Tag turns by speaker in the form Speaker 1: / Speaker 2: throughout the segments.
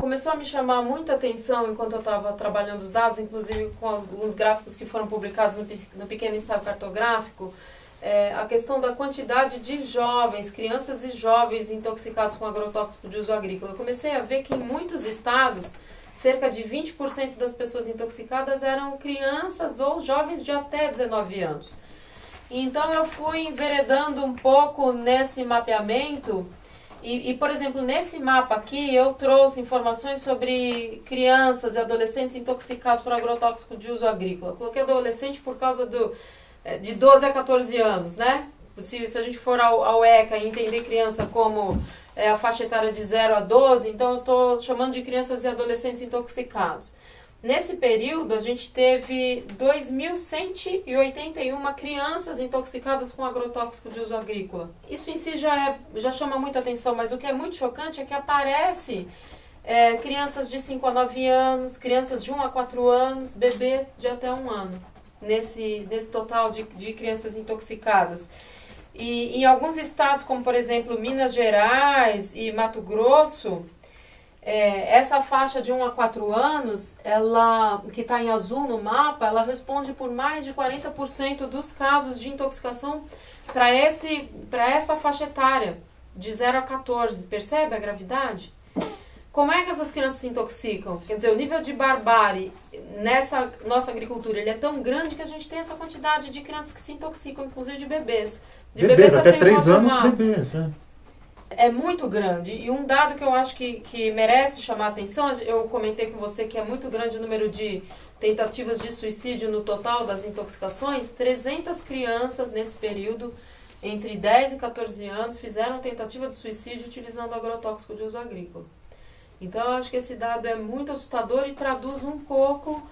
Speaker 1: Começou a me chamar muita atenção enquanto eu estava trabalhando os dados, inclusive com alguns gráficos que foram publicados no pequeno ensaio cartográfico, a questão da quantidade de jovens, crianças e jovens intoxicados com agrotóxico de uso agrícola. Eu comecei a ver que em muitos estados, cerca de 20% das pessoas intoxicadas eram crianças ou jovens de até 19 anos. Então eu fui enveredando um pouco nesse mapeamento e, por exemplo, nesse mapa aqui eu trouxe informações sobre crianças e adolescentes intoxicados por agrotóxico de uso agrícola. Eu coloquei adolescente por causa de 12 a 14 anos, né? Se a gente for ao ECA e entender criança como a faixa etária de 0 a 12, então eu estou chamando de crianças e adolescentes intoxicados. Nesse período, a gente teve 2.181 crianças intoxicadas com agrotóxico de uso agrícola. Isso em si já chama muita atenção, mas o que é muito chocante é que aparece crianças de 5 a 9 anos, crianças de 1 a 4 anos, bebê de até 1 ano, nesse total de crianças intoxicadas. E em alguns estados, como por exemplo Minas Gerais e Mato Grosso, essa faixa de 1 a 4 anos, ela, que está em azul no mapa, ela responde por mais de 40% dos casos de intoxicação para essa faixa etária, de 0 a 14. Percebe a gravidade? Como é que essas crianças se intoxicam? Quer dizer, o nível de barbárie nessa nossa agricultura ele é tão grande que a gente tem essa quantidade de crianças que se intoxicam, inclusive de bebês. De
Speaker 2: bebês até 3 anos, bebês, né?
Speaker 1: É muito grande. E um dado que eu acho que merece chamar a atenção, eu comentei com você que é muito grande o número de tentativas de suicídio no total das intoxicações. 300 crianças nesse período, entre 10 e 14 anos, fizeram tentativa de suicídio utilizando agrotóxico de uso agrícola. Então eu acho que esse dado é muito assustador e traduz um pouco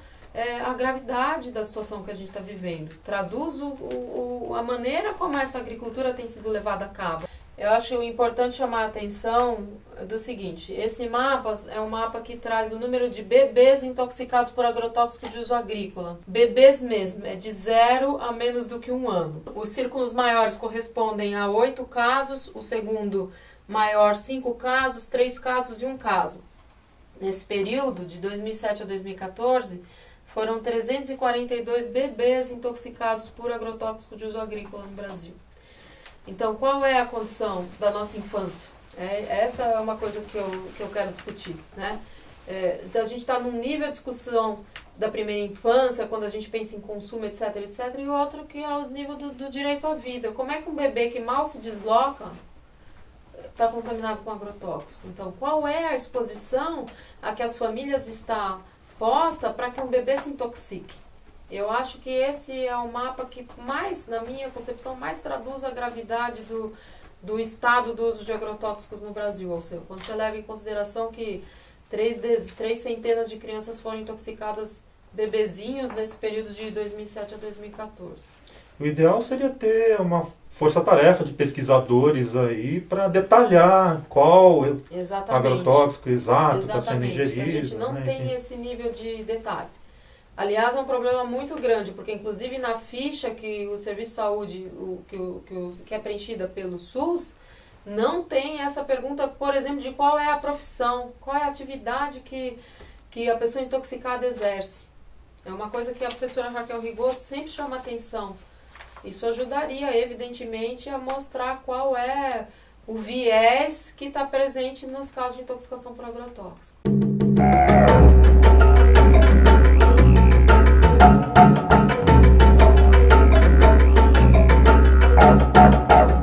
Speaker 1: a gravidade da situação que a gente está vivendo. Traduz a maneira como essa agricultura tem sido levada a cabo. Eu acho importante chamar a atenção do seguinte: esse mapa é um mapa que traz o número de bebês intoxicados por agrotóxico de uso agrícola. Bebês mesmo, é de 0 a menos do que 1 ano. Os círculos maiores correspondem a 8 casos, o segundo maior 5 casos, 3 casos e 1 caso. Nesse período, de 2007 a 2014, foram 342 bebês intoxicados por agrotóxico de uso agrícola no Brasil. Então, qual é a condição da nossa infância? Essa é uma coisa que eu quero discutir, né? Então, a gente está num nível de discussão da primeira infância, quando a gente pensa em consumo, etc, etc, e outro que é o nível do direito à vida. Como é que um bebê que mal se desloca está contaminado com agrotóxico? Então, qual é a exposição a que as famílias estão postas para que um bebê se intoxique? Eu acho que esse é o mapa que mais, na minha concepção, mais traduz a gravidade do estado do uso de agrotóxicos no Brasil. Ou seja, quando você leva em consideração que 3 centenas de crianças foram intoxicadas, bebezinhos, nesse período de 2007 a 2014.
Speaker 2: O ideal seria ter uma força-tarefa de pesquisadores aí para detalhar qual agrotóxico exato está sendo ingerido.
Speaker 1: A gente não tem esse nível de detalhe. Aliás, é um problema muito grande, porque inclusive na ficha que o Serviço de Saúde, que é preenchida pelo SUS, não tem essa pergunta, por exemplo, de qual é a profissão, qual é a atividade que a pessoa intoxicada exerce. É uma coisa que a professora Raquel Rigoto sempre chama atenção. Isso ajudaria, evidentemente, a mostrar qual é o viés que está presente nos casos de intoxicação por agrotóxico.